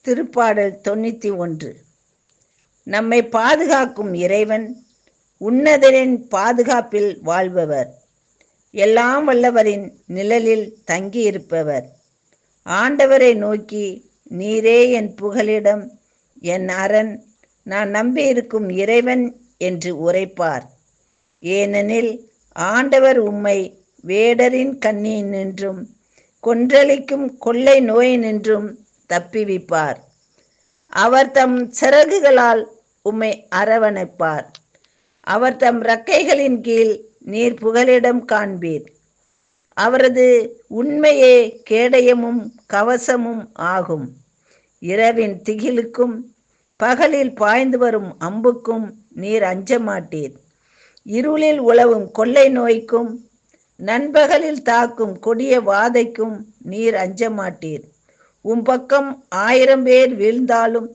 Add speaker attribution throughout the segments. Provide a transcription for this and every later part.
Speaker 1: திருப்பாடல் 91. நம்மை பாதுகாக்கும் இறைவன் உன்னதரின் பாதுகாப்பில் வாழ்பவர், எல்லாம் வல்லவரின் நிழலில் தங்கியிருப்பவர். ஆண்டவரை நோக்கி, நீரே என் புகலிடம், என் அரண், நான் நம்பியிருக்கும் இறைவன் என்று உரைப்பார். ஏனெனில் ஆண்டவர் உம்மை வேடரின் கண்ணியினின்றும் கொன்றளிக்கும் கொள்ளை நோயினின்றும் தப்பிவிப்பார். அவர் தம் சிறகுகளால் உம்மை அரவணைப்பார். அவர் தம் இறக்கைகளின் கீழ் நீர் புகலிடம் காண்பீர். அவரது உண்மையே கேடயமும் கவசமும் ஆகும். இரவின் திகிலுக்கும் பகலில் பாய்ந்து வரும் அம்புக்கும் நீர் அஞ்ச மாட்டீர். இருளில் உலவும் கொள்ளை நோய்க்கும் நண்பகலில் தாக்கும் கொடிய வாதைக்கும் நீர் அஞ்ச மாட்டீர். உம் பக்கம் 1000 பேர் வீழ்ந்தாலும்,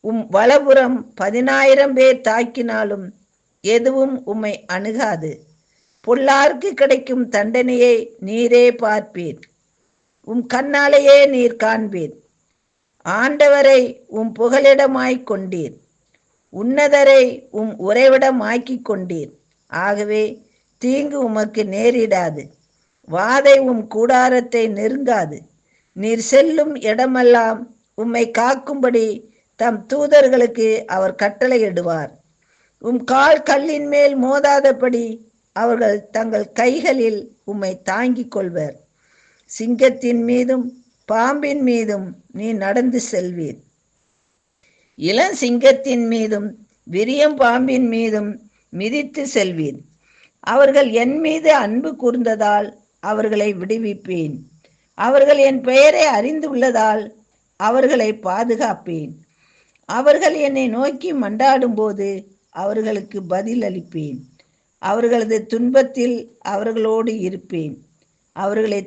Speaker 1: உம் வலப்புறம் 10,000 பேர் தாக்கினாலும் எதுவும் உம்மை அணுகாது. பொல்லாருக்கு கிடைக்கும் தண்டனையை நீரே பார்ப்பீர், உம் கண்ணாலேயே நீர் காண்பீர். ஆண்டவரை உம் புகலிடமாய்க் கொண்டீர், உன்னதரை உம் உறைவிடமாக்கிக் கொண்டீர். ஆகவே தீங்கு உமக்கு நேரிடாது, வாதை உம் கூடாரத்தை நெருங்காது. நீர் செல்லும் இடமெல்லாம் உம்மை காக்கும்படி தம் தூதர்களுக்கு அவர் கட்டளையிடுவார். உம் கால் கல்லின் மேல் மோதாதபடி அவர்கள் தங்கள் கைகளில் உம்மை தாங்கிக் கொள்வர். சிங்கத்தின் மீதும் பாம்பின் மீதும் நீ நடந்து செல்வீர். இளஞ்சிங்கத்தின் மீதும் விரியம் பாம்பின் மீதும் மிதித்து செல்வீர். அவர்கள் என் மீது அன்பு கூர்ந்ததால் அவர்களை விடுவிப்பேன். அவர்கள் என் பெயரை அறிந்துள்ளதால் அவர்களை பாதுகாப்பேன். அவர்கள் என்னை நோக்கி மன்றாடும் போது அவர்களுக்கு பதில் அளிப்பேன். அவர்களது துன்பத்தில் அவர்களோடு இருப்பேன். அவர்களை